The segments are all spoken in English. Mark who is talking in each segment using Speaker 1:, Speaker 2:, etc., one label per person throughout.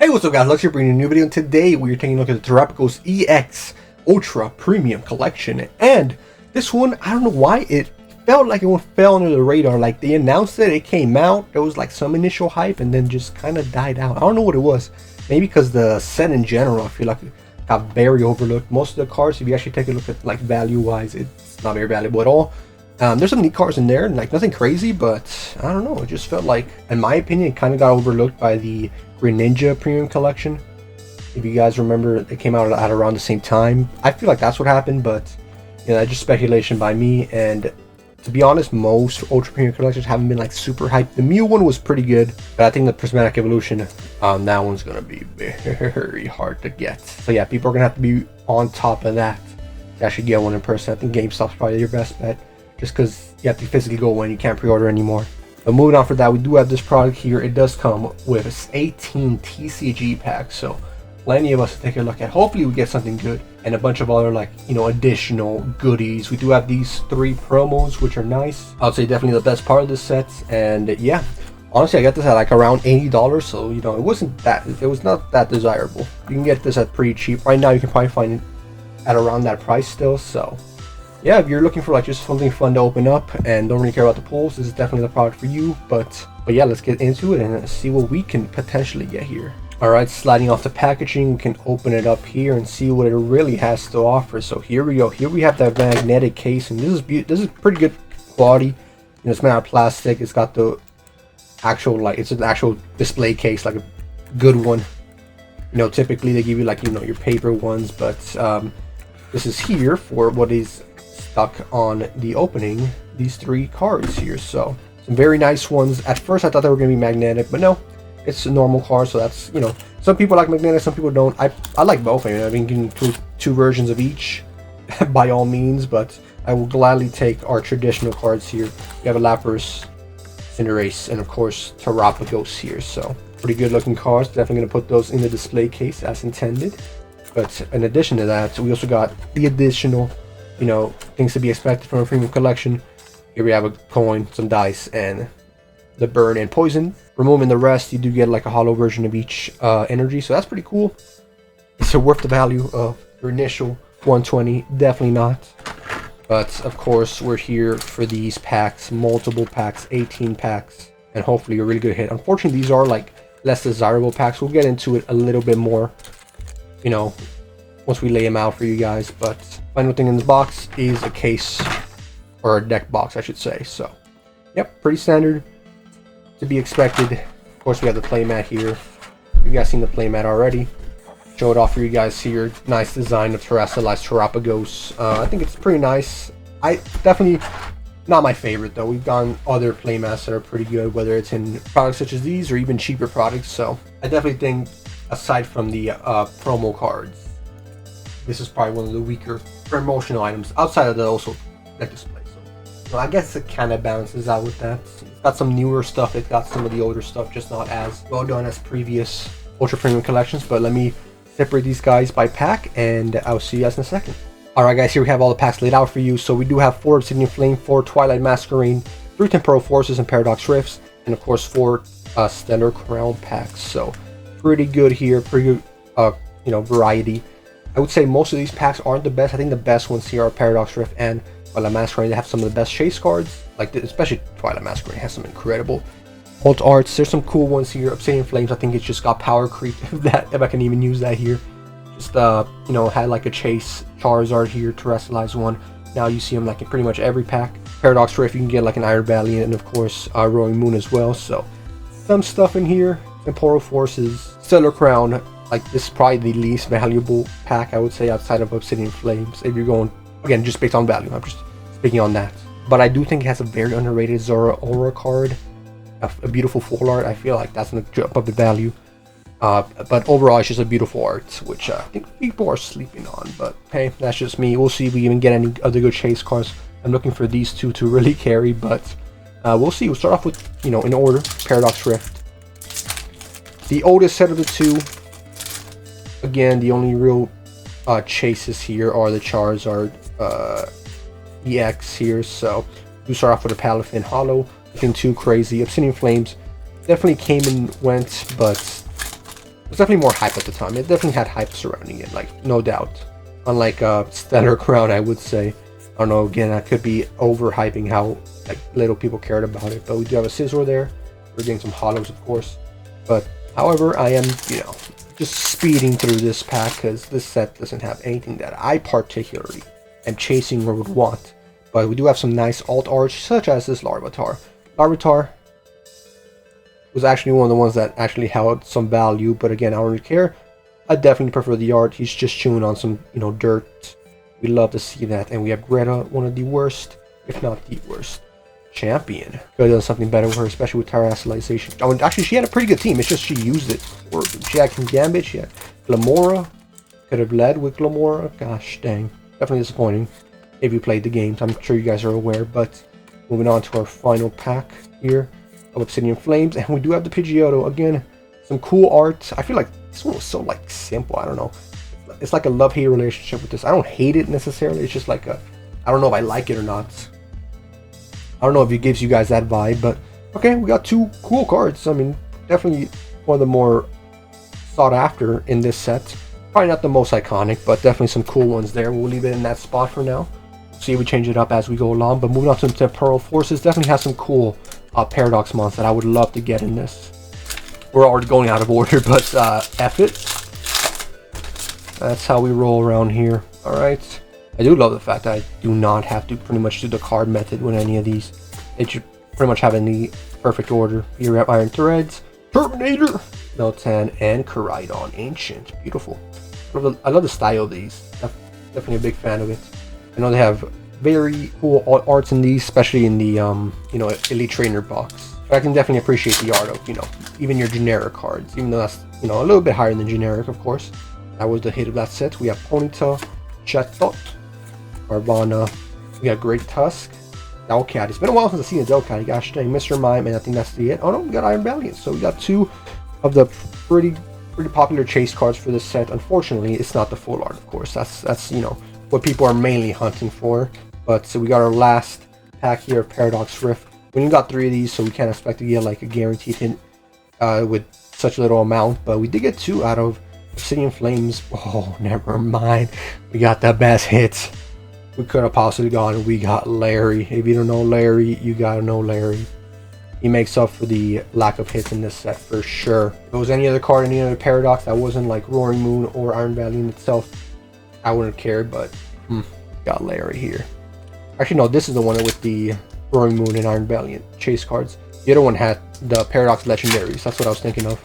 Speaker 1: Hey, what's up guys, Lex here bringing you a new video, and today we are taking a look at the Terrapagos EX Ultra Premium Collection. And this one, I don't know why, it felt like it fell under the radar. Like they announced it came out, there was like some initial hype and then just kind of died out. I don't know what it was. Maybe because the set in general, I feel like it got very overlooked. Most of the cards, if you actually take a look at like value wise, it's not very valuable at all. There's some neat cards in there, like nothing crazy, but I don't know, it just felt like, in my opinion, it kind of got overlooked by the Greninja Premium Collection. If you guys remember, it came out at around the same time. I feel like that's what happened, but you know, that's just speculation by me. And to be honest, most Ultra Premium Collections haven't been like super hyped. The Mew one was pretty good, but I think the Prismatic Evolution, that one's gonna be very hard to get. So yeah, people are gonna have to be on top of that to actually get one in person. I think GameStop's probably your best bet, just because you have to physically go when you can't pre-order anymore. But moving on for that, we do have this product here. It does come with 18 TCG packs, so plenty of us to take a look at. Hopefully we get something good and a bunch of other, like, you know, additional goodies. We do have these 3 promos, which are nice. I would say definitely the best part of this set. And yeah, honestly, I got this at like around $80, so you know, it was not that desirable. You can get this at pretty cheap right now. You can probably find it at around that price still. So yeah, if you're looking for like just something fun to open up and don't really care about the pulls, this is definitely the product for you. But yeah, let's get into it and see what we can potentially get here. All right, sliding off the packaging, we can open it up here and see what it really has to offer. So here we go. Here we have that magnetic case, and this is pretty good quality. You know, it's made out of plastic. It's got the actual, like, it's an actual display case, like a good one. You know, typically they give you like, you know, your paper ones, but this is here for what is stuck on the opening, these 3 cards here. So some very nice ones. At first I thought they were going to be magnetic, but no, it's a normal card. So that's, you know, some people like magnetic, some people don't. I like both. I mean, I've been getting two versions of each by all means, but I will gladly take our traditional cards here. We have a Lapras, Cinderace, and of course Terrapagos here. So pretty good looking cards. Definitely going to put those in the display case as intended. But in addition to that, we also got the additional, you know, things to be expected from a premium collection. Here we have a coin, some dice, and the burn and poison. Removing the rest, you do get like a hollow version of each energy, so that's pretty cool. Is it worth the value of your initial 120? Definitely not. But of course, we're here for these packs, multiple packs, 18 packs, and hopefully a really good hit. Unfortunately, these are like less desirable packs. We'll get into it a little bit more, you know, once we lay them out for you guys. But final thing in the box is a case, or a deck box I should say. So yep, pretty standard to be expected. Of course, we have the playmat here. You guys seen the playmat already. Show it off for you guys here. Nice design of terrestrialized Terrapagos. I think it's pretty nice. I definitely not my favorite though. We've gotten other playmats that are pretty good, whether it's in products such as these or even cheaper products. So I definitely think, aside from the promo cards, this is probably one of the weaker promotional items outside of the also deck display. So I guess it kind of balances out with that. It's got some newer stuff. It's got some of the older stuff, just not as well done as previous Ultra Premium collections. But let me separate these guys by pack, and I'll see you guys in a second. All right, guys, here we have all the packs laid out for you. So we do have 4 Obsidian Flame, 4 Twilight Masquerade, 3 Temporal Forces and Paradox Rifts, and of course 4 Stellar Crown packs. So pretty good here, pretty good, you know, variety. I would say most of these packs aren't the best. I think the best ones here are Paradox Rift and Twilight Masquerade. They have some of the best chase cards, like especially Twilight Masquerade has some incredible alt arts. There's some cool ones here. Obsidian Flames, I think it's just got power creep, if I can even use that here. Just you know, had like a chase Charizard here, terrestrialized one. Now you see them like in pretty much every pack. Paradox Rift, you can get like an Iron Valley, and of course Roaring Moon as well. So some stuff in here. Temporal Forces, Stellar Crown. Like this is probably the least valuable pack I would say outside of Obsidian Flames. If you're going, again, just based on value, I'm just speaking on that. But I do think it has a very underrated Zora Aura card, a beautiful full art. I feel like that's gonna jump up the value. But overall, it's just a beautiful art, which I think people are sleeping on. But hey, that's just me. We'll see if we even get any other good chase cards. I'm looking for these 2 to really carry, but we'll see. We'll start off with, you know, in order, Paradox Rift, the oldest set of the 2. Again, the only real chases here are the Charizard EX here. So we start off with a Palafin Hollow. Nothing too crazy. Obsidian Flames definitely came and went, but was definitely more hype at the time. It definitely had hype surrounding it, like, no doubt. Unlike Stellar Crown, I would say. I don't know, again, I could be overhyping how like little people cared about it, but we do have a Scizor there. We're getting some hollows, of course. But however, I am, you know, just speeding through this pack because this set doesn't have anything that I particularly am chasing or would want. But we do have some nice alt art, such as this Larvitar. Larvitar was actually one of the ones that actually held some value, but again, I don't really care. I definitely prefer the art. He's just chewing on some, you know, dirt. We love to see that. And we have Greta, one of the worst, if not the worst, champion. Could have done something better with her, especially with Terrestrialization. Oh, and actually, she had a pretty good team. It's just she used it. Or she had Gambit, she had Glamora. Could have led with Glamora. Gosh dang. Definitely disappointing if you played the games. I'm sure you guys are aware. But moving on to our final pack here of Obsidian Flames. And we do have the Pidgeotto. Again, some cool art. I feel like this one was so like simple. I don't know. It's like a love-hate relationship with this. I don't hate it necessarily. It's just like a, I don't know if I like it or not. I don't know if it gives you guys that vibe, but okay, we got two cool cards. I mean, definitely one of the more sought after in this set. Probably not the most iconic, but definitely some cool ones there. We'll leave it in that spot for now. See if we change it up as we go along. But moving on to Temporal Forces, definitely has some cool Paradox mons that I would love to get in this. We're already going out of order, but F it. That's how we roll around here. Alright. I do love the fact that I do not have to pretty much do the card method with any of these. They should pretty much have in the perfect order. Here we have Iron Threads, Terminator, Meltan, and Koraidon Ancient. Beautiful. I love the style of these. I'm definitely a big fan of it. I know they have very cool arts in these, especially in the you know, Elite Trainer box. But I can definitely appreciate the art of, you know, even your generic cards, even though that's, you know, a little bit higher than generic, of course. That was the hit of that set. We have Ponyta, Chatot, Carvana, we got Great Tusk, Delcat. It's been a while since I've seen a Delcat. Gosh dang, Mr. Mime, and I think that's the it. Oh no, we got Iron Valiant. So we got two of the pretty popular chase cards for this set. Unfortunately, it's not the full art, of course. That's you know, what people are mainly hunting for. But so we got our last pack here of Paradox Rift. We only got 3 of these, so we can't expect to get like a guaranteed hit with such a little amount. But we did get 2 out of Obsidian Flames. Oh, never mind. We got the best hits we could have possibly gotten. We got Larry. If you don't know Larry, you gotta know Larry. He makes up for the lack of hits in this set for sure. If it was any other card, any other Paradox that wasn't like Roaring Moon or Iron Valiant itself, I wouldn't care, but got Larry here. Actually, no, this is the one with the Roaring Moon and Iron Valiant chase cards. The other one had the Paradox Legendaries. That's what I was thinking of.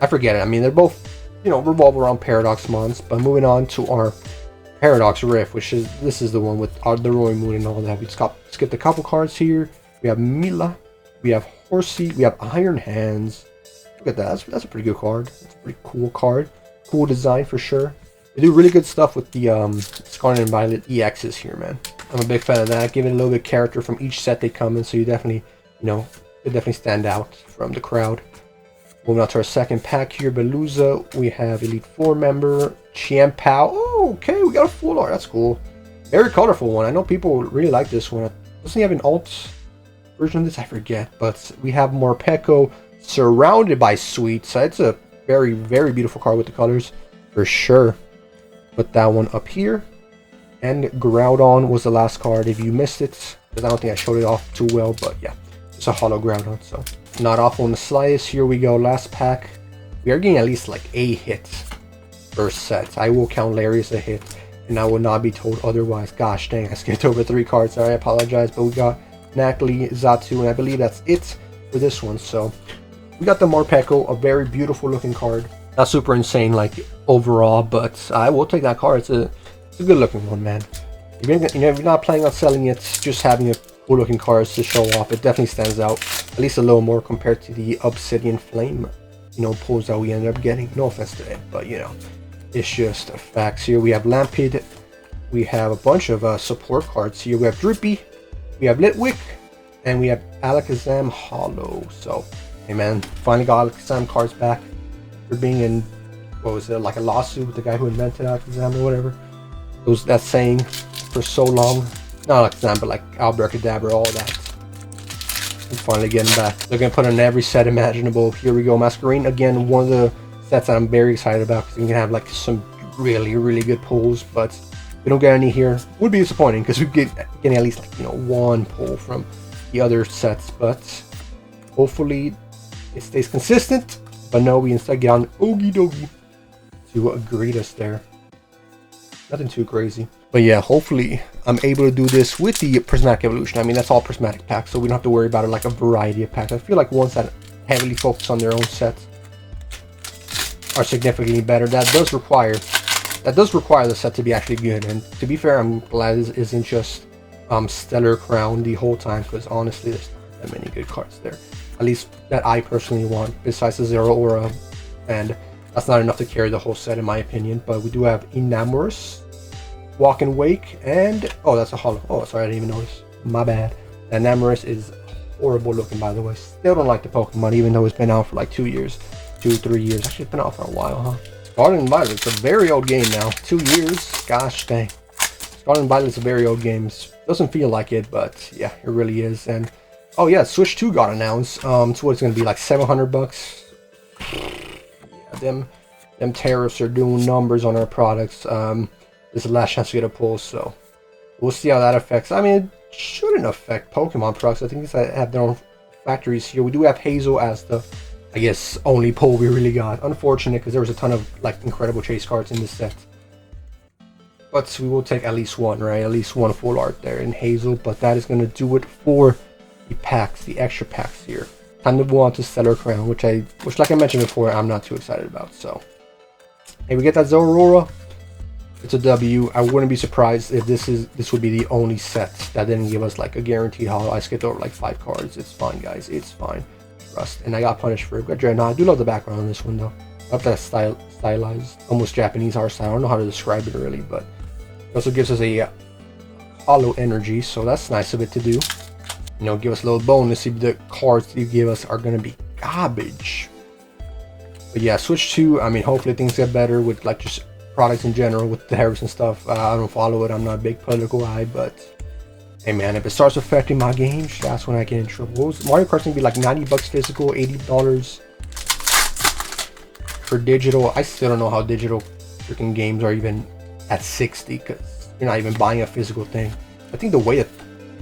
Speaker 1: I forget it. I mean, they're both, you know, revolve around Paradox mons. But moving on to our Paradox Rift, which is, this is the one with the Roaring Moon and all that. We skipped a couple cards here. We have Mila, we have Horsey, we have Iron Hands. Look at that. That's a pretty good card. That's a pretty cool card. Cool design for sure. They do really good stuff with the Scarlet and Violet EXs here, man. I'm a big fan of that. Give it a little bit of character from each set they come in, so you definitely, you know, they definitely stand out from the crowd. Moving on to our second pack here, Beluza. We have Elite Four member, Chiampao. Oh, okay, we got a full art. That's cool. Very colorful one. I know people really like this one. Doesn't he have an alt version of this? I forget. But we have Morpeko surrounded by sweets. So it's a very, very beautiful card with the colors, for sure. Put that one up here. And Groudon was the last card. If you missed it, because I don't think I showed it off too well, but yeah, it's a holo Groudon, so not awful in the slightest. Here we go, last pack. We are getting at least like a hit per set. I will count Larry as a hit, and I will not be told otherwise. Gosh dang, I skipped over 3 cards. Sorry, I apologize, but we got Nacli, Xatu, and I believe that's it for this one. So we got the Morpeko, a very beautiful looking card. Not super insane like overall, but I will take that card. It's a good looking one, man. If you're not planning on selling it, just having a cool looking cards to show off, it definitely stands out at least a little more compared to the Obsidian Flame, you know, pulls that we ended up getting. No offense to it, but you know, it's just facts. Here we have Lampid, we have a bunch of support cards here. We have Drippy, we have Litwick, and we have Alakazam Hollow. So hey man, finally got Alakazam cards back for being in, what was it, like a lawsuit with the guy who invented Alakazam or whatever. That saying for so long. Not Alakazam, but like Abracadabra, all that. And finally getting back. They're gonna put in every set imaginable. Here we go, Masquerain. Again, one of the sets that I'm very excited about, because you can have like some really good pulls, but we don't get any here. Would be disappointing, because we getting at least like, you know, one pull from the other sets, but hopefully it stays consistent. But no, we instead get on Okie Dokie to greet us there. Nothing too crazy. But yeah, hopefully I'm able to do this with the Prismatic Evolution. I mean, that's all Prismatic packs, so we don't have to worry about it like a variety of packs. I feel like ones that heavily focus on their own sets are significantly better. That does require the set to be actually good. And to be fair, I'm glad this isn't just Stellar Crown the whole time, because honestly, there's not that many good cards there. At least that I personally want, besides the Zero Aura, and that's not enough to carry the whole set in my opinion. But we do have Enamorous, Walk and Wake, and oh, that's a holo. Oh, sorry, I didn't even notice. My bad. Enamorous is horrible looking, by the way. Still don't like the Pokemon, even though it's been out for like 2 years, 2-3 years. Actually, it's been out for a while, huh? Scarlet and Violet, it's a very old game now. 2 years, gosh dang. Scarlet and Violet is a very old game. Doesn't feel like it, but yeah, it really is. And oh yeah, Switch 2 got announced. So what's gonna be like $700? Yeah, them tariffs are doing numbers on our products. This is the last chance to get a pull, so we'll see how that affects. I mean, it shouldn't affect Pokemon products. I think these have their own factories here. We do have Hazel as the, I guess, only pull we really got. Unfortunate, because there was a ton of like incredible chase cards in this set. But we will take at least one, right? At least one full art there in Hazel. But that is going to do it for the packs, the extra packs here. Time to move on to Stellar Crown, which like I mentioned before, I'm not too excited about. So, hey, we get that Zorora. It's a W. I wouldn't be surprised if this would be the only set that didn't give us like a guaranteed holo. I skipped over like 5 cards. It's fine, guys. It's fine. Trust. And I got punished for it. But no, I do love the background on this one though. I love that stylized, almost Japanese art style. I don't know how to describe it really, but it also gives us a holo energy, so that's nice of it to do. You know, give us a little bonus if the cards you give us are gonna be garbage. But yeah, Switch 2. I mean, hopefully things get better with like just products in general with the tariffs and stuff. I don't follow it. I'm not a big political guy, but hey man, if it starts affecting my games, that's when I get in trouble. Mario Kart's gonna be like $90 physical, $80 for digital. I still don't know how digital freaking games are even at 60, because you're not even buying a physical thing. I think the way that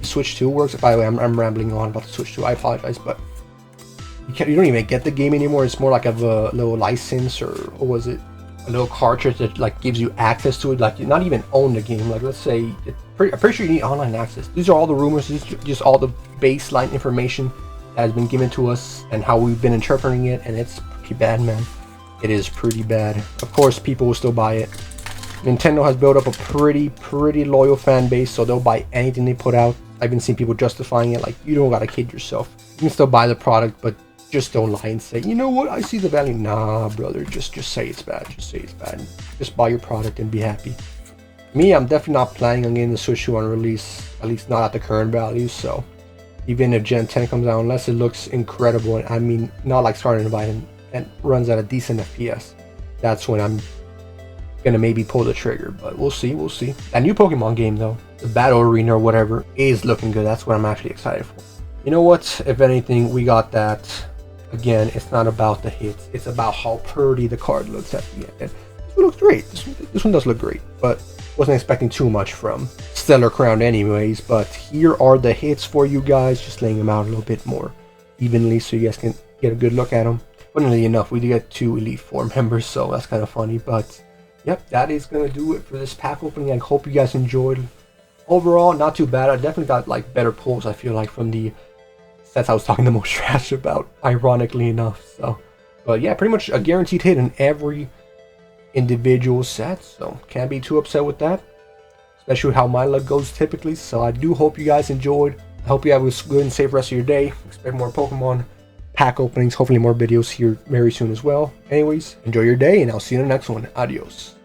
Speaker 1: Switch 2 works, by the way, I'm rambling on about the Switch 2, I apologize, but you don't even get the game anymore. It's more like a little license, or what was it, a little cartridge that like gives you access to it. Like you not even own the game. Like let's say, I'm pretty sure you need online access. These are all the rumors. These are just all the baseline information that has been given to us and how we've been interpreting it, and it's pretty bad, man. It is pretty bad. Of course, people will still buy it. Nintendo has built up a pretty loyal fan base, so they'll buy anything they put out. I've even seen people justifying it, like, you don't gotta kid yourself. You can still buy the product, but just don't lie and say, you know what, I see the value. Nah, brother, just say it's bad. Just say it's bad. Just buy your product and be happy. Me, I'm definitely not planning on getting the Switch 2 on release, at least not at the current value. So even if Gen 10 comes out, unless it looks incredible, and I mean, not like Starting to Divide and runs at a decent FPS, that's when I'm gonna maybe pull the trigger. But we'll see. That new Pokemon game though, the Battle Arena or whatever, is looking good. That's what I'm actually excited for. You know what, if anything, we got that. Again, it's not about the hits, it's about how pretty the card looks at the end. And this one looks great. This one does look great, but wasn't expecting too much from Stellar Crown anyways. But here are the hits for you guys, just laying them out a little bit more evenly so you guys can get a good look at them. Funnily enough, we did get 2 Elite Four members, so that's kind of funny. But yep, that is gonna do it for this pack opening. I hope you guys enjoyed. Overall, not too bad. I definitely got like better pulls, I feel like, from the sets I was talking the most trash about, ironically enough. So, but yeah, pretty much a guaranteed hit in every individual set, so can't be too upset with that, especially with how my luck goes typically. So I do hope you guys enjoyed. I hope you have a good and safe rest of your day. Expect more Pokemon pack openings, hopefully more videos here very soon as well. Anyways, enjoy your day, and I'll see you in the next one. Adios.